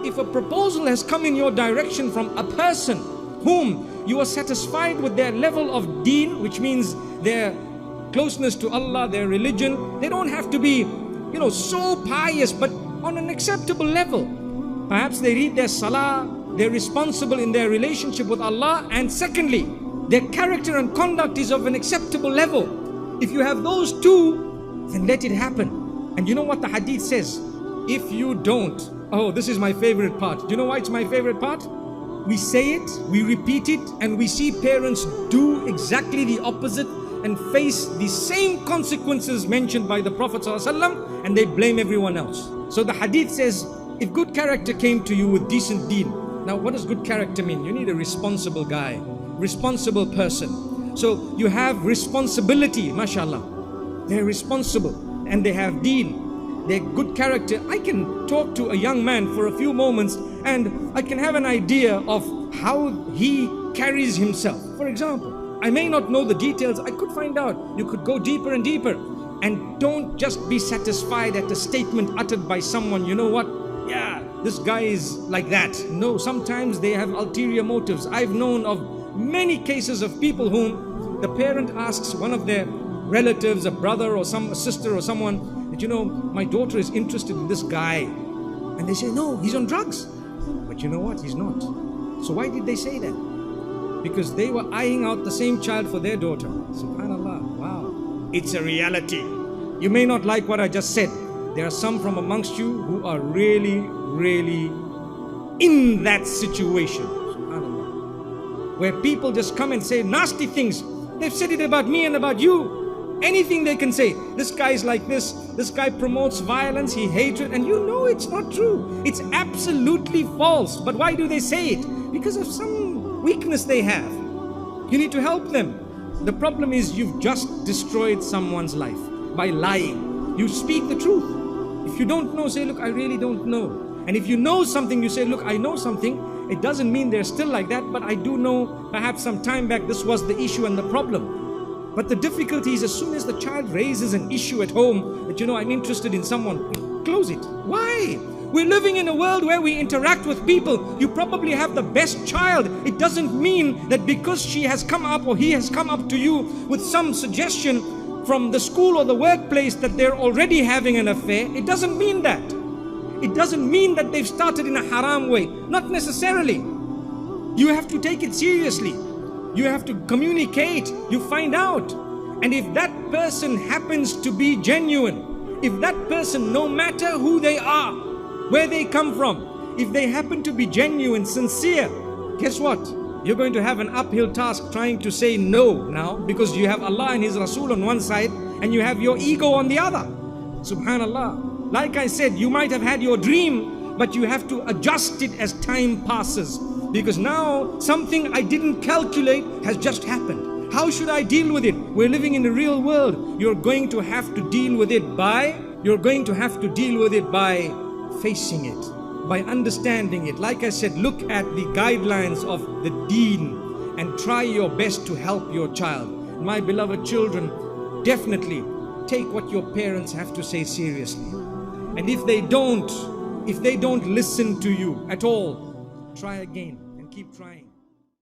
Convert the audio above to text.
if a proposal has come in your direction from a person whom you are satisfied with their level of deen, which means their closeness to Allah, their religion, they don't have to be, so pious, but on an acceptable level. Perhaps they read their salah, they're responsible in their relationship with Allah, and secondly, their character and conduct is of an acceptable level. If you have those two, then let it happen. And you know what the hadith says? If you don't, oh, this is my favorite part. Do you know why it's my favorite part? We say it, we repeat it, and we see parents do exactly the opposite and face the same consequences mentioned by the Prophet ﷺ, and they blame everyone else. So the hadith says, if good character came to you with decent deen. Now what does good character mean? You need a responsible guy, responsible person. So you have responsibility, mashallah. They're responsible and they have deen. They're good character. I can talk to a young man for a few moments and I can have an idea of how he carries himself. For example, I may not know the details. I could find out. You could go deeper and deeper. And don't just be satisfied at a statement uttered by someone. You know what? Yeah, this guy is like that. No, sometimes they have ulterior motives. I've known of many cases of people whom the parent asks one of their relatives, a brother or a sister or someone, that my daughter is interested in this guy. And they say, no, he's on drugs. But you know what? He's not. So why did they say that? Because they were eyeing out the same child for their daughter. Subhanallah, wow. It's a reality. You may not like what I just said. There are some from amongst you who are really, really in that situation. Subhanallah. Where people just come and say nasty things. They've said it about me and about you. Anything they can say. This guy is like this guy promotes violence, he hates it, and you know it's not true. It's absolutely false. But why do they say it? Because of some weakness they have. You need to help them. The problem is you've just destroyed someone's life by lying. You speak the truth. If you don't know, say, look, I really don't know. And if you know something, you say, look, I know something. It doesn't mean they're still like that, but I do know perhaps some time back this was the issue and the problem. But the difficulty is as soon as the child raises an issue at home that, I'm interested in someone, close it. Why? We're living in a world where we interact with people. You probably have the best child. It doesn't mean that because she has come up or he has come up to you with some suggestion from the school or the workplace that they're already having an affair. It doesn't mean that. It doesn't mean that they've started in a haram way. Not necessarily. You have to take it seriously. You have to communicate. You find out. And if that person happens to be genuine, if that person, no matter who they are, where they come from, if they happen to be genuine, sincere, guess what? You're going to have an uphill task trying to say no now, because you have Allah and His Rasul on one side and you have your ego on the other. Subhanallah. Like I said, you might have had your dream, but you have to adjust it as time passes. Because now something I didn't calculate has just happened. How should I deal with it? We're living in the real world. You're going to have to deal with it by facing it, by understanding it. Like I said, look at the guidelines of the deen and try your best to help your child. My beloved children, definitely take what your parents have to say seriously. And if they don't listen to you at all, try again and keep trying.